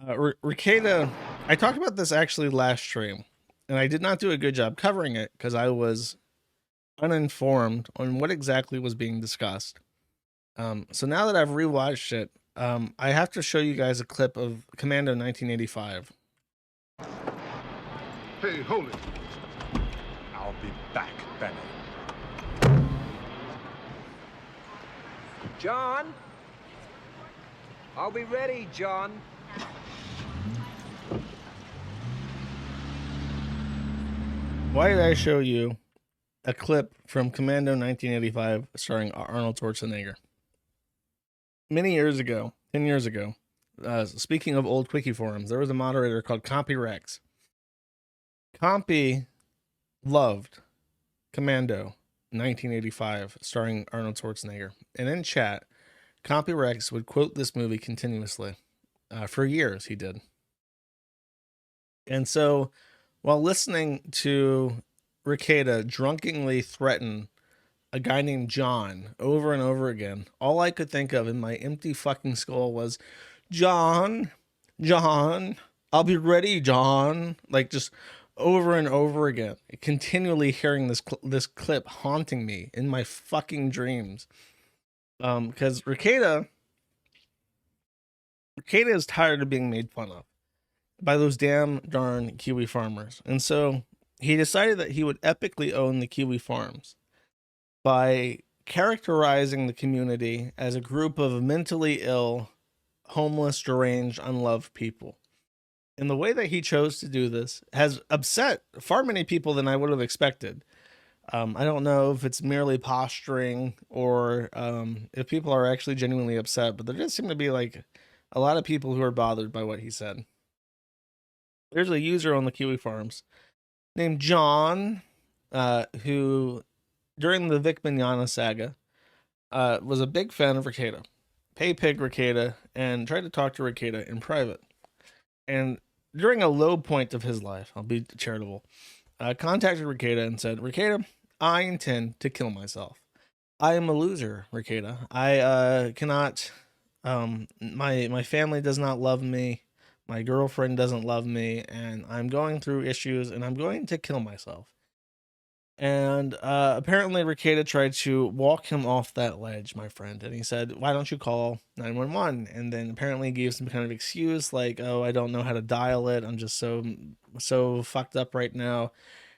Rekieta, I talked about this actually last stream, and I did not do a good job covering it because I was uninformed on what exactly was being discussed. So now that I've rewatched it, I have to show you guys a clip of Commando 1985. Hey, hold it. I'll be back, Benny. John? Are we ready, John? Why did I show you a clip from Commando 1985 starring Arnold Schwarzenegger? Many years ago, 10 years ago, speaking of old Quickie forums, there was a moderator called Compy Rex. Compy loved Commando 1985 starring Arnold Schwarzenegger. And in chat, Compy Rex would quote this movie continuously. For years, he did. And so, while listening to Rekieta drunkenly threaten a guy named John over and over again, all I could think of in my empty fucking skull was, John, I'll be ready, John. Like, just over and over again, continually hearing this clip haunting me in my fucking dreams. Because Rekieta is tired of being made fun of by those damn darn Kiwi farmers. And so he decided that he would epically own the Kiwi farms by characterizing the community as a group of mentally ill, homeless, deranged, unloved people. And the way that he chose to do this has upset far many people than I would have expected. I don't know if it's merely posturing or if people are actually genuinely upset, but there does seem to be like a lot of people who are bothered by what he said. There's a user on the Kiwi farms named John, who during the Vic Mignogna saga was a big fan of Rekieta, pay pig Rekieta, and tried to talk to Rekieta in private. And during a low point of his life, I'll be charitable, contacted Rekieta and said, Rekieta, I intend to kill myself. I am a loser, Rekieta. I cannot, my family does not love me. My girlfriend doesn't love me, and I'm going through issues, and I'm going to kill myself. And apparently Rekieta tried to walk him off that ledge, my friend. And he said, why don't you call 911? And then apparently gave some kind of excuse like, oh, I don't know how to dial it. I'm just so fucked up right now.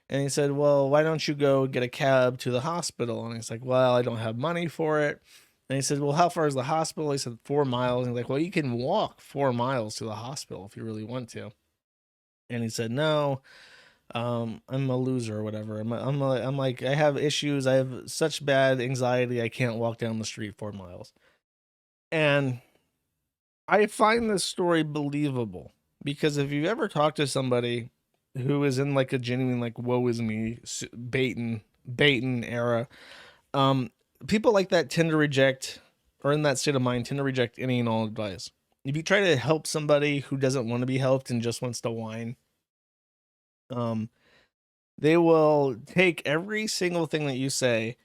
And he said, well, why don't you go get a cab to the hospital? And he's like, well, I don't have money for it. And he said, well, how far is the hospital? He said, 4 miles. And he's like, well, you can walk 4 miles to the hospital if you really want to. And he said, no, I'm a loser or whatever. I'm like, I have issues. I have such bad anxiety. I can't walk down the street 4 miles. And I find this story believable because if you've ever talked to somebody who is in like a genuine, like, woe is me, baiting era, people like that tend to reject, or in that state of mind, tend to reject any and all advice. If you try to help somebody who doesn't want to be helped and just wants to whine, they will take every single thing that you say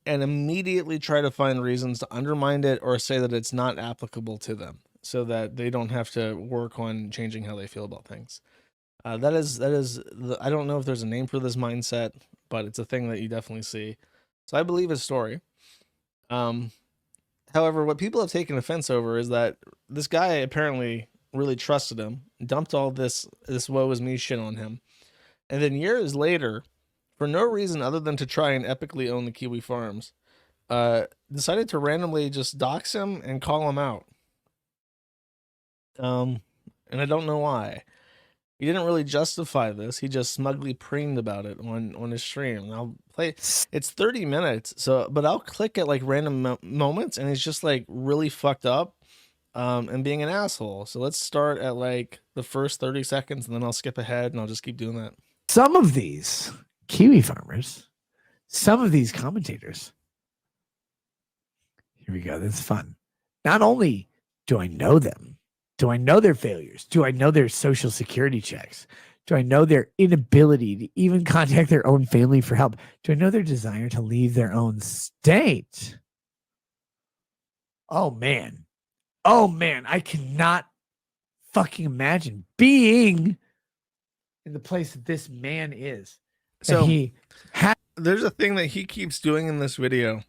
and immediately try to find reasons to undermine it or say that it's not applicable to them so that they don't have to work on changing how they feel about things. That is, I don't know if there's a name for this mindset, but it's a thing that you definitely see. So I believe his story. However, what people have taken offense over is that this guy apparently really trusted him, dumped all this woe is me shit on him. And then years later, for no reason other than to try and epically own the Kiwi farms, decided to randomly just dox him and call him out. And I don't know why. He didn't really justify this. He just smugly preened about it on his stream. And I'll play. It's 30 minutes, but I'll click at like random moments, and he's just like really fucked up, and being an asshole. So let's start at like the first 30 seconds, and then I'll skip ahead, and I'll just keep doing that. Some of these Kiwi farmers, some of these commentators. Here we go. This is fun. Not only do I know them, do I know their failures? Do I know their social security checks? Do I know their inability to even contact their own family for help? Do I know their desire to leave their own state? Oh, man. I cannot fucking imagine being in the place that this man is. So he had there's a thing that he keeps doing in this video,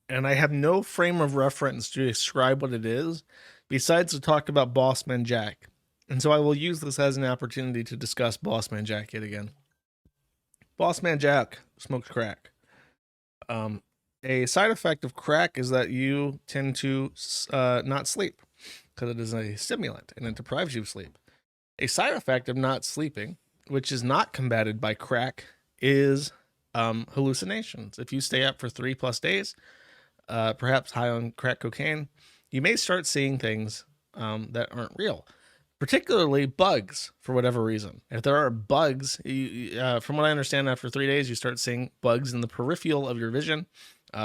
and I have no frame of reference to describe what it is, besides to talk about Bossman Jack. And so I will use this as an opportunity to discuss Bossman Jack yet again. Bossman Jack smokes crack. A side effect of crack is that you tend to not sleep because it is a stimulant and it deprives you of sleep. A side effect of not sleeping, which is not combated by crack, is hallucinations. If you stay up for 3+ days, perhaps high on crack cocaine, you may start seeing things that aren't real, particularly bugs for whatever reason. If there are bugs, from what I understand, after 3 days, you start seeing bugs in the peripheral of your vision.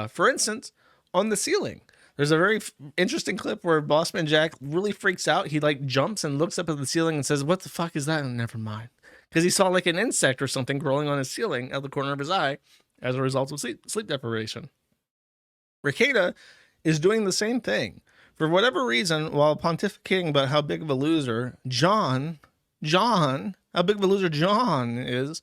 For instance, on the ceiling. There's a very interesting clip where Bossman Jack really freaks out. He like jumps and looks up at the ceiling and says, "What the fuck is that?" And never mind. Because he saw like an insect or something crawling on his ceiling out the corner of his eye as a result of sleep deprivation. Rekieta is doing the same thing. For whatever reason, while pontificating about how big of a loser John is,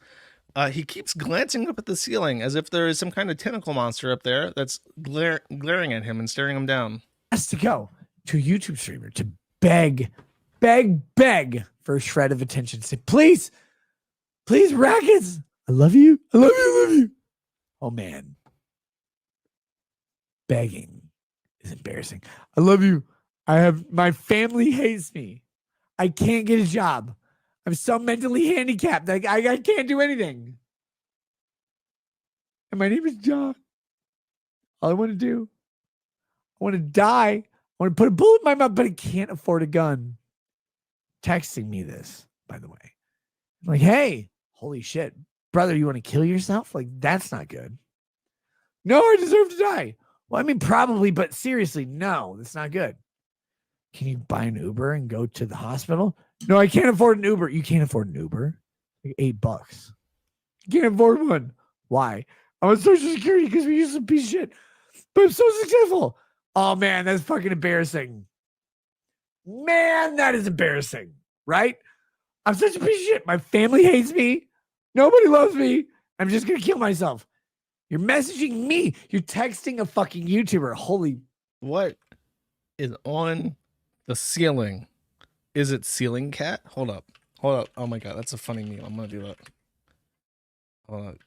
he keeps glancing up at the ceiling as if there is some kind of tentacle monster up there that's glaring at him and staring him down. Has to go to a YouTube streamer to beg for a shred of attention. Say, please, Rackets, I love you. Oh man, begging is embarrassing. I love you. My family hates me. I can't get a job. I'm so mentally handicapped. Like I can't do anything. And my name is John. All I want to do, I want to die. I want to put a bullet in my mouth, but I can't afford a gun. Texting me this, by the way. I'm like, hey, holy shit. Brother, you want to kill yourself? Like, that's not good. No, I deserve to die. Well, I mean, probably, but seriously, no, that's not good. Can you buy an Uber and go to the hospital? No, I can't afford an Uber. You can't afford an Uber? Like $8. You can't afford one. Why? I'm on Social Security because we use some piece of shit. But I'm so successful. Oh, man, that's fucking embarrassing. Man, that is embarrassing, right? I'm such a piece of shit. My family hates me. Nobody loves me. I'm just going to kill myself. You're messaging me. You're texting a fucking YouTuber. Holy. What is on the ceiling? Is it Ceiling Cat? Hold up. Oh my God. That's a funny meme. I'm going to do that. Hold on.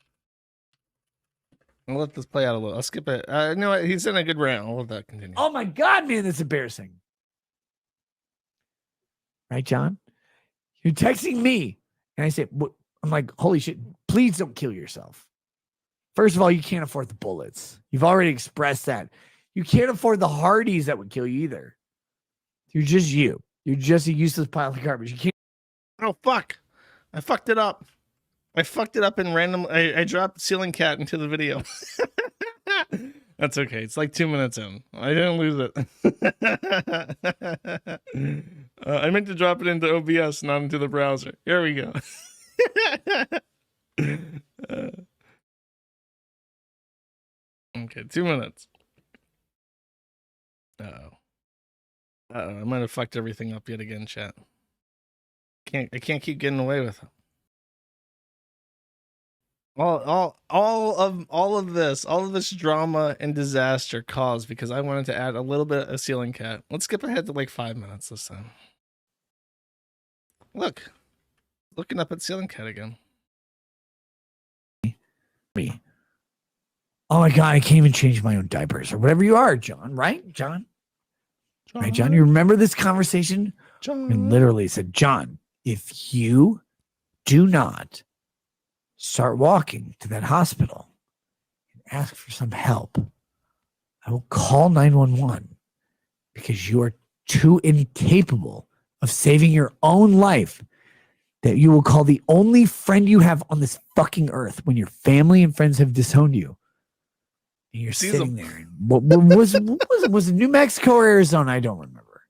I'll let this play out a little. I'll skip it. You know what? He's in a good round. I'll let that continue. Oh my God, man. That's embarrassing. Right, John? You're texting me. And I say, I'm like, holy shit. Please don't kill yourself. First of all, you can't afford the bullets. You've already expressed that. You can't afford the Hardys that would kill you either. You're just you. You're just a useless pile of garbage. You can't. Oh, fuck. I fucked it up. In random. I dropped Ceiling Cat into the video. That's okay. It's like 2 minutes in. I didn't lose it. I meant to drop it into OBS, not into the browser. Here we go. Okay, 2 minutes. Uh-oh. I might have fucked everything up yet again, chat. I can't keep getting away with it. All of this drama and disaster caused because I wanted to add a little bit of Ceiling Cat. Let's skip ahead to like 5 minutes this time. Looking up at Ceiling Cat again. Me. Oh my God, I can't even change my own diapers or whatever you are, John, right? John? Right, John, you remember this conversation? John. And literally said, John, if you do not start walking to that hospital and ask for some help, I will call 911 because you are too incapable of saving your own life that you will call the only friend you have on this fucking earth when your family and friends have disowned you. And you're sitting there. What was it New Mexico or Arizona? I don't remember.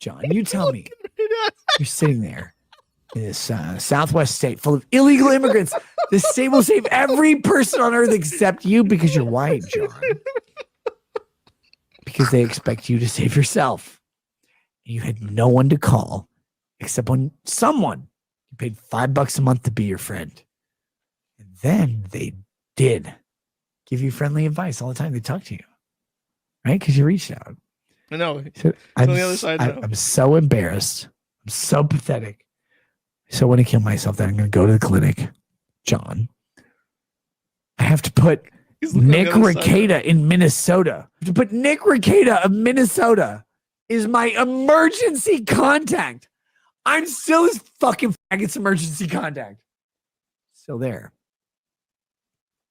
John, you tell me. You're sitting there in this Southwest state full of illegal immigrants. This state will save every person on earth except you because you're white, John. Because they expect you to save yourself. You had no one to call. except when someone you paid $5 a month to be your friend. And then they did give you friendly advice all the time. They talk to you, right? Because you reached out. I know. So on the other side now. I'm so embarrassed. I'm so pathetic. So I want to kill myself that I'm going to go to the clinic. John, I have to put Nick Rekieta in Minnesota. I have to put Nick Rekieta of Minnesota is my emergency contact. I'm still his fucking faggot's emergency contact. Still there.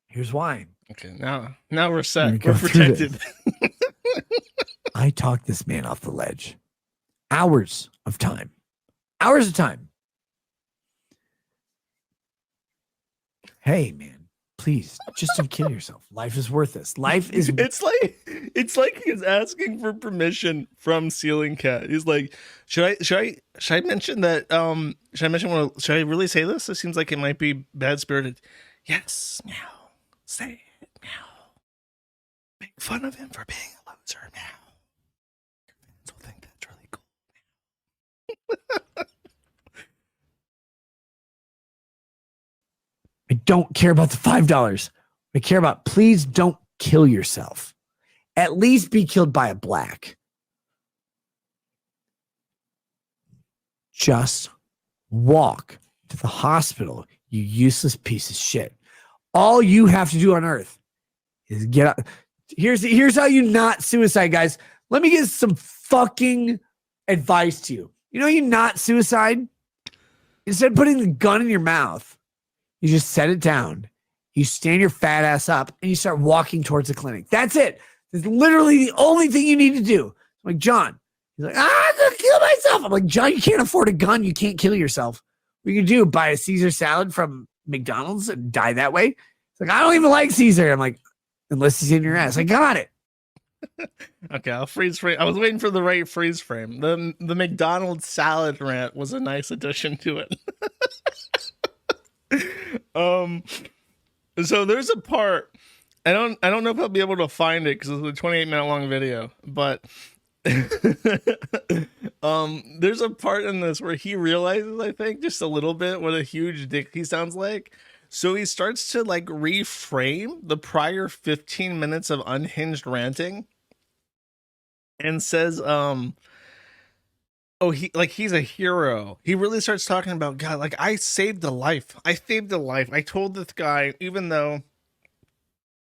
Here's why. Okay, now we're set. We're We're protected. I talked this man off the ledge. Hours of time. Hours of time. Hey, man, please, just don't kill yourself. Life is worth this. Life is. It's like he's asking for permission from Ceiling Cat. He's like, should I mention that? Should I really say this? It seems like it might be bad spirited. Yes, meow. Say it, meow. Make fun of him for being a loser, meow. Your fans will think that's really cool. I don't care about the $5. I care about, please don't kill yourself. At least be killed by a black. Just walk to the hospital, you useless piece of shit. All you have to do on earth is get up. Here's how you not suicide, guys. Let me give some fucking advice to you. You know you not suicide? Instead of putting the gun in your mouth, you just set it down. You stand your fat ass up and you start walking towards the clinic. That's it. That's literally the only thing you need to do. I'm like, John. He's like, I'm going to kill myself. I'm like, John, you can't afford a gun. You can't kill yourself. What you can do, buy a Caesar salad from McDonald's and die that way. It's like, I don't even like Caesar. I'm like, unless he's in your ass. I got it. Okay, I'll freeze frame. I was waiting for the right freeze frame. The McDonald's salad rant was a nice addition to it. So there's a part, I don't know if I'll be able to find it because it's a 28-minute long video, but there's a part in this where he realizes, I think, just a little bit what a huge dick he sounds like. So he starts to like reframe the prior 15 minutes of unhinged ranting and says, oh, he's a hero. He really starts talking about, God, like, I saved a life. I told this guy, even though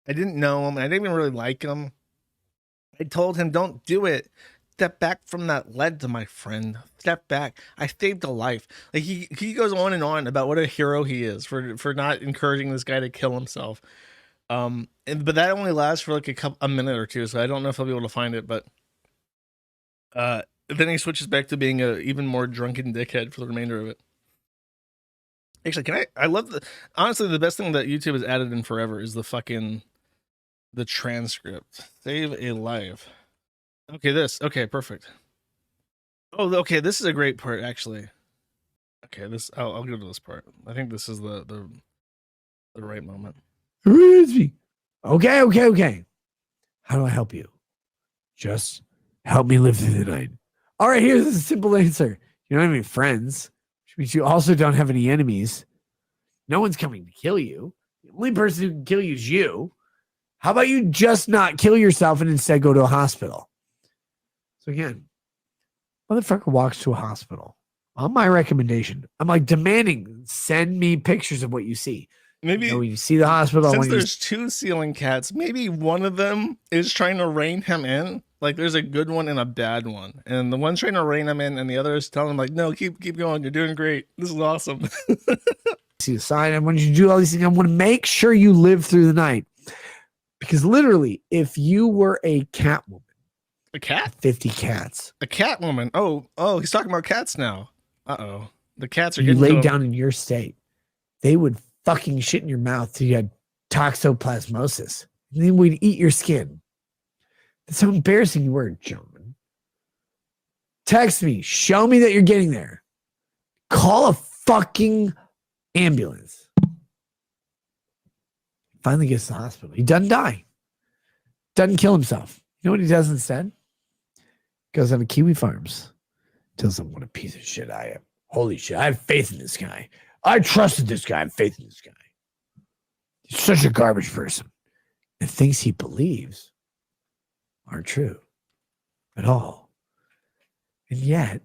I didn't know him and I didn't even really like him, I told him, don't do it. Step back from that ledge, my friend. Step back. I saved a life. Like he goes on and on about what a hero he is for not encouraging this guy to kill himself. But that only lasts for like a minute or two, so I don't know if I'll be able to find it, but then he switches back to being a even more drunken dickhead for the remainder of it. Actually, I love honestly, the best thing that YouTube has added in forever is the transcript. Save a life. Okay, perfect. Oh, okay, this is a great part, actually. Okay, I'll go to this part. I think this is the right moment. Okay. How do I help you? Just help me live through the night. All right, here's a simple answer. You don't have any friends, which means you also don't have any enemies. No one's coming to kill you. The only person who can kill you is you. How about you just not kill yourself and instead go to a hospital? So again, motherfucker walks to a hospital. On my recommendation, I'm like demanding, send me pictures of what you see. Maybe when you see the hospital, since there's two ceiling cats, maybe one of them is trying to rein him in. Like there's a good one and a bad one, and the one's trying to rein him in, and the other is telling him like, "No, keep going. You're doing great. This is awesome." See the sign. I want you to do all these things. I want to make sure you live through the night, because literally, if you were a cat woman, a cat, 50 cats, a cat woman. Oh, he's talking about cats now. The cats are. You getting laid down in your state, they would fucking shit in your mouth till you had toxoplasmosis, and then we'd eat your skin. That's how embarrassing you were, John. Text me. Show me that you're getting there. Call a fucking ambulance. Finally gets to the hospital. He doesn't die. Doesn't kill himself. You know what he does instead? Goes on to Kiwi Farms. Tells them what a piece of shit I am. Holy shit, I have faith in this guy. I trusted this guy. I have faith in this guy. He's such a garbage person. The things he believes aren't true at all. And yet,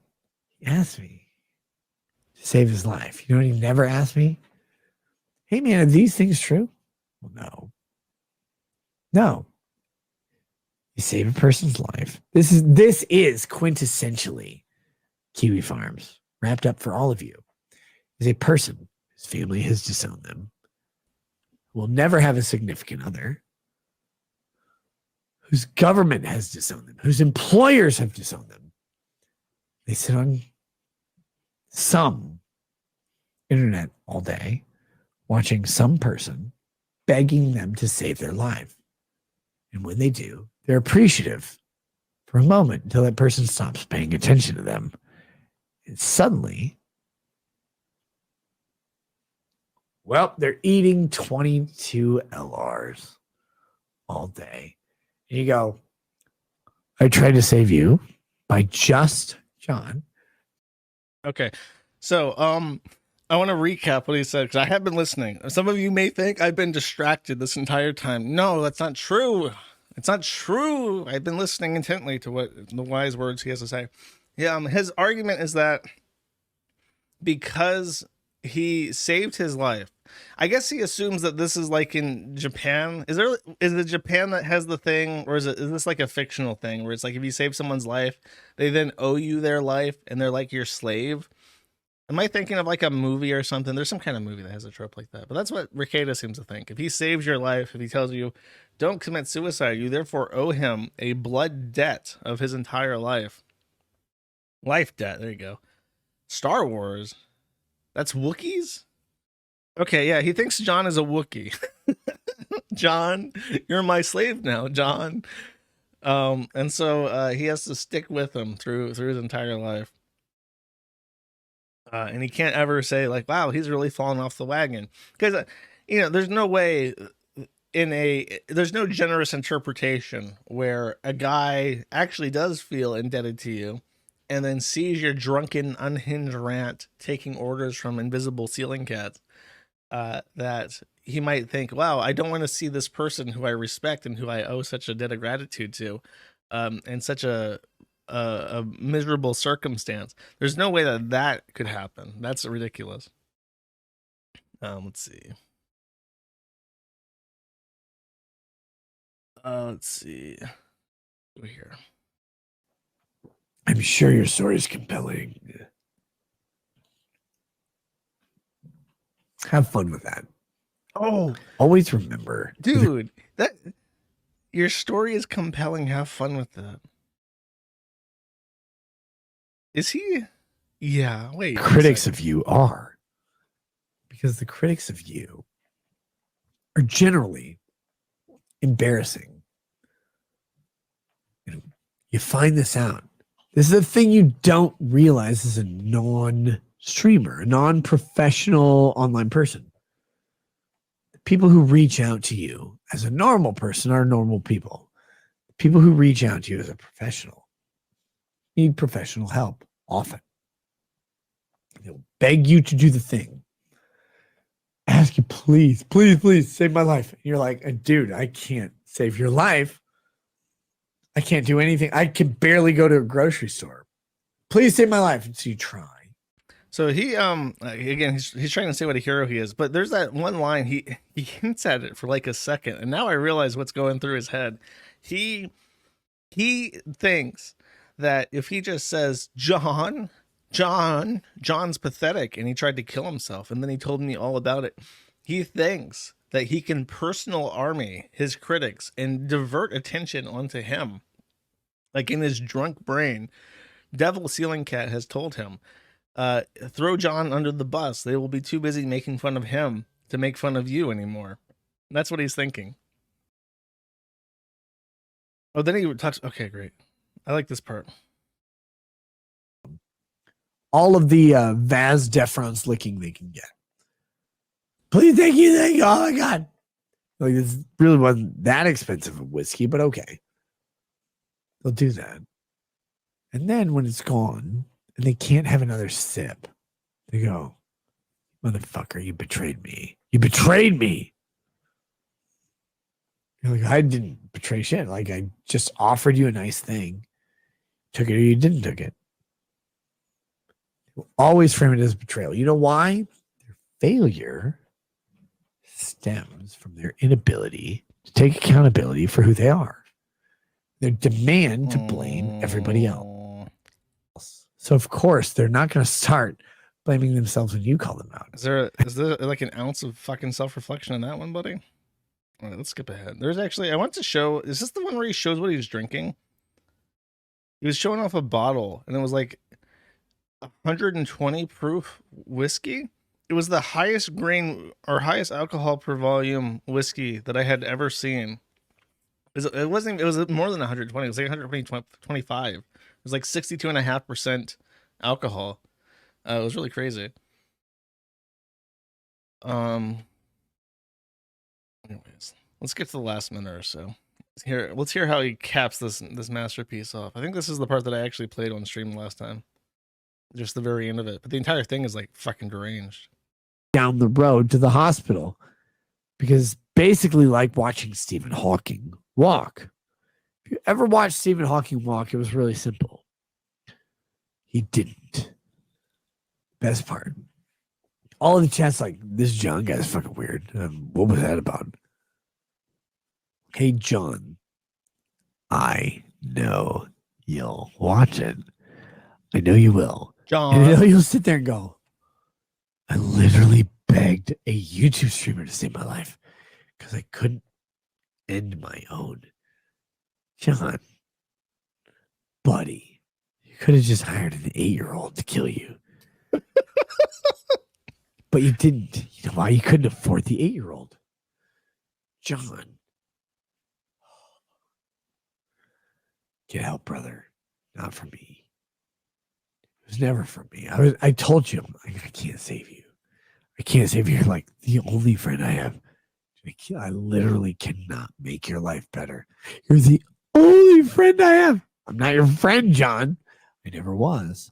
he asked me to save his life. You know what he never asked me? Hey, man, are these things true? Well, no. No. You save a person's life. This is quintessentially Kiwi Farms, wrapped up for all of you. Is a person whose family has disowned them, will never have a significant other, whose government has disowned them, whose employers have disowned them. They sit on some internet all day, watching some person begging them to save their life. And when they do, they're appreciative for a moment until that person stops paying attention to them. And suddenly, well, they're eating 22 LRs all day. And you go, I tried to save you by just John. Okay. So, I want to recap what he said because I have been listening. Some of you may think I've been distracted this entire time. No, that's not true. It's not true. I've been listening intently to what the wise words he has to say. Yeah, his argument is that because he saved his life, I guess he assumes that this is like in Japan. Is it Japan that has the thing, or is this like a fictional thing where it's like if you save someone's life, they then owe you their life and they're like your slave? Am I thinking of like a movie or something? There's some kind of movie that has a trope like that. But that's what Rekieta seems to think. If he saves your life, if he tells you, don't commit suicide, you therefore owe him a blood debt of his entire life. Life debt. There you go. Star Wars. That's Wookiees? Okay, yeah, he thinks John is a Wookiee. John, you're my slave now, John. And so he has to stick with him through his entire life. And he can't ever say like, wow, he's really fallen off the wagon. Because, there's no way there's no generous interpretation where a guy actually does feel indebted to you and then sees your drunken, unhinged rant taking orders from invisible ceiling cats, that he might think, wow, I don't want to see this person who I respect and who I owe such a debt of gratitude to, in such a miserable circumstance. There's no way that could happen. That's ridiculous. Let's see. Let's see. Over here. I'm sure your story is compelling. Have fun with that. Oh, always remember, dude, that your story is compelling. Have fun with that. Is he? Yeah. Wait. Critics of you are, because the critics of you are generally embarrassing. You find this out. This is the thing you don't realize as a non-streamer, a non-professional online person. The people who reach out to you as a normal person are normal people. The people who reach out to you as a professional need professional help often. They'll beg you to do the thing. Ask you, please, please, please save my life. And you're like, dude, I can't save your life. I can't do anything. I can barely go to a grocery store. Please save my life. And so you try. So he again he's trying to say what a hero he is, but there's that one line he hints at it for like a second, and now I realize what's going through his head. He thinks that if he just says John's pathetic and he tried to kill himself and then he told me all about it, he thinks that he can personal army his critics and divert attention onto him. Like in his drunk brain, Devil Ceiling Cat has told him, throw John under the bus. They will be too busy making fun of him to make fun of you anymore. That's what he's thinking. Oh, then he talks. Okay, great. I like this part. All of the Vaz Defrons licking they can get. Please, thank you. Oh my God. Like, this really wasn't that expensive of whiskey, but okay. They'll do that. And then when it's gone and they can't have another sip, They go, motherfucker, you betrayed me. You betrayed me. You're like, I didn't betray shit. Like, I just offered you a nice thing. Took it or you didn't took it. Always frame it as betrayal. You know why? Their failure stems from their inability to take accountability for who they are. Their demand to blame everybody else. So, of course, they're not going to start blaming themselves when you call them out. Is there like an ounce of fucking self-reflection in that one, buddy? All right, let's skip ahead. There's actually, I want to show, is this the one where he shows what he's drinking? He was showing off a bottle, and it was like 120 proof whiskey. It was the highest grain or highest alcohol per volume whiskey that I had ever seen. It wasn't, it was more than 120. It was like 125. It was like 62.5% alcohol. It was really crazy. Anyways, let's get to the last minute or so. Let's hear how he caps this masterpiece off. I think this is the part that I actually played on stream last time. Just the very end of it. But the entire thing is like fucking deranged. Down the road to the hospital. Because basically like watching Stephen Hawking walk. If you ever watched Stephen Hawking walk, it was really simple. He didn't. Best part. All of the chats like, this John guy's fucking weird. What was that about? Hey, John, I know you'll watch it. I know you will. John. And you'll sit there and go, I literally begged a YouTube streamer to save my life because I couldn't end my own. John, buddy, you could have just hired an 8-year-old to kill you. But you didn't. You know why? You couldn't afford the 8-year-old. John. Get help, brother. Not for me. It was never for me. I told you, I can't save you. I can't save you. You're like the only friend I have. I literally cannot make your life better. You're the only friend I have. I'm not your friend, John. I never was.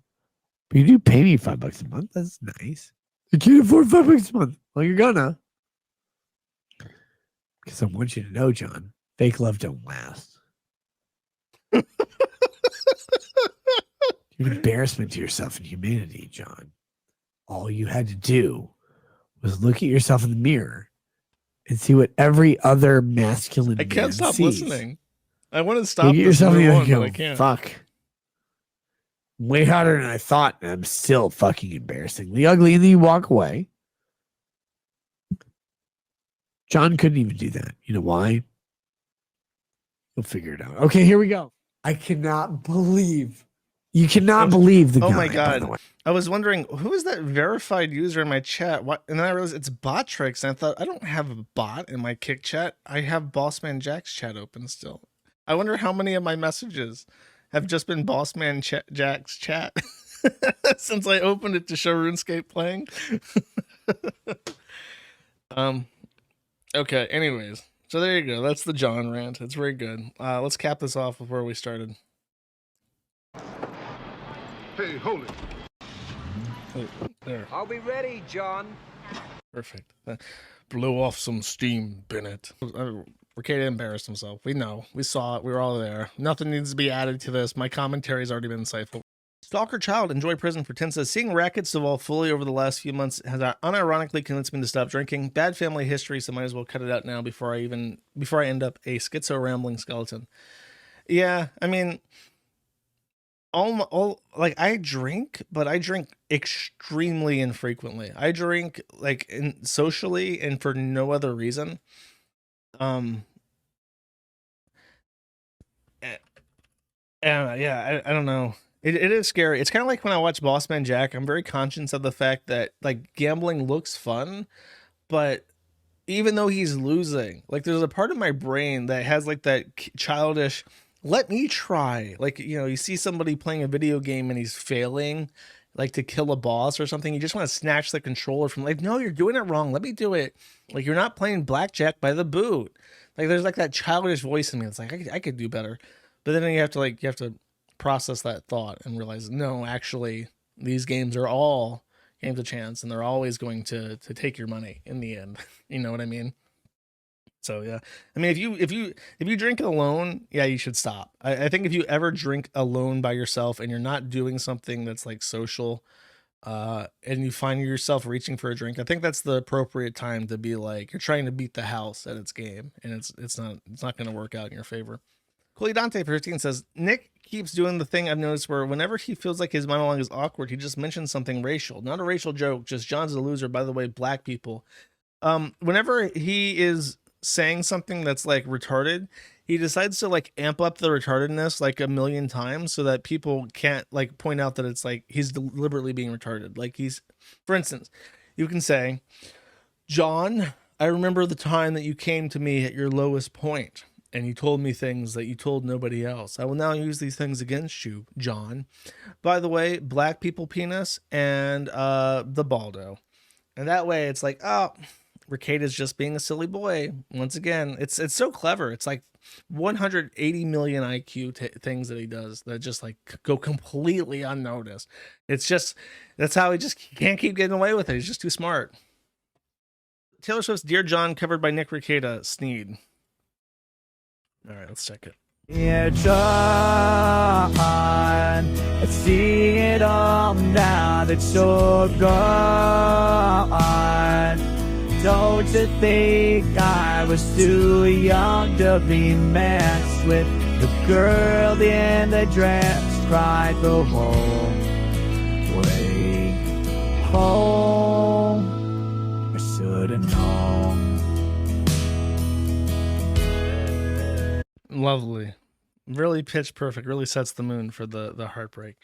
But you do pay me $5 a month. That's nice. I can't afford $5 a month. Well, you're gonna. Because I want you to know, John, fake love don't last. You're an embarrassment to yourself and humanity, John. All you had to do was look at yourself in the mirror and see what every other masculine I can't man stop sees. listening. I want to stop Look at this yourself in the one, mirror but I and go, can't. fuck. Way harder than I thought, and I'm still fucking embarrassingly ugly. And then you walk away. John couldn't even do that. You know why? He'll figure it out. Okay, here we go. I cannot believe. You cannot believe the guy. Oh my by god. the way. I was wondering, who is that verified user in my chat? What? And then I realized it's bot tricks. And I thought, I don't have a bot in my kick chat. I have Bossman Jack's chat open still. I wonder how many of my messages have just been Bossman Jack's chat since I opened it to show RuneScape playing. Okay, anyways. So there you go. That's the John rant. It's very good. Let's cap this off with where we started. Hey, hold it. Oh, there. I'll be ready, John. Perfect. Blow off some steam, Bennett. Rekieta embarrassed himself. We know. We saw it. We were all there. Nothing needs to be added to this. My commentary's already been insightful. Stalker Child, enjoy prison for 10 says, seeing rackets evolve fully over the last few months has unironically convinced me to stop drinking. Bad family history, so might as well cut it out now before I end up a schizo rambling skeleton. Yeah, I mean, I drink, but I drink extremely infrequently. I drink like socially and for no other reason. Yeah, I don't know. It is scary. It's kind of like when I watch Bossman Jack. I'm very conscious of the fact that like gambling looks fun, but even though he's losing, like there's a part of my brain that has like that childish, let me try. Like, you know, you see somebody playing a video game and he's failing, like to kill a boss or something. You just want to snatch the controller from like, no, you're doing it wrong. Let me do it. Like you're not playing blackjack by the boot. Like there's like that childish voice in me. It's like, I could do better. But then you have to process that thought and realize, no, actually these games are all game's a chance, and they're always going to take your money in the end. You know what I mean? So yeah, I mean, if you drink alone, yeah, you should stop. I think if you ever drink alone by yourself and you're not doing something that's like social, and you find yourself reaching for a drink, I think that's the appropriate time to be like you're trying to beat the house at its game, and it's not going to work out in your favor. Cooley Dante 15 says Nick keeps doing the thing I've noticed where whenever he feels like his monologue is awkward, he just mentions something racial, not a racial joke, just John's a loser. By the way, black people. Whenever he is saying something that's like retarded, he decides to like amp up the retardedness like a million times so that people can't like point out that it's like he's deliberately being retarded. Like for instance, you can say, John, I remember the time that you came to me at your lowest point and you told me things that you told nobody else. I will now use these things against you, John. By the way, black people penis and the baldo. And that way it's like, oh, Rekieta's just being a silly boy. Once again, it's so clever. It's like 180 million IQ things that he does that just like go completely unnoticed. It's just, that's how he just can't keep getting away with it. He's just too smart. Taylor Swift's Dear John, covered by Nick Rekieta, Sneed. All right, let's check it. Yeah, John, I see it all now that you're gone. Don't you think I was too young to be messed with? The girl in the dress cried the whole way home. I should've known. Lovely. Really pitch perfect. Really sets the mood for the heartbreak.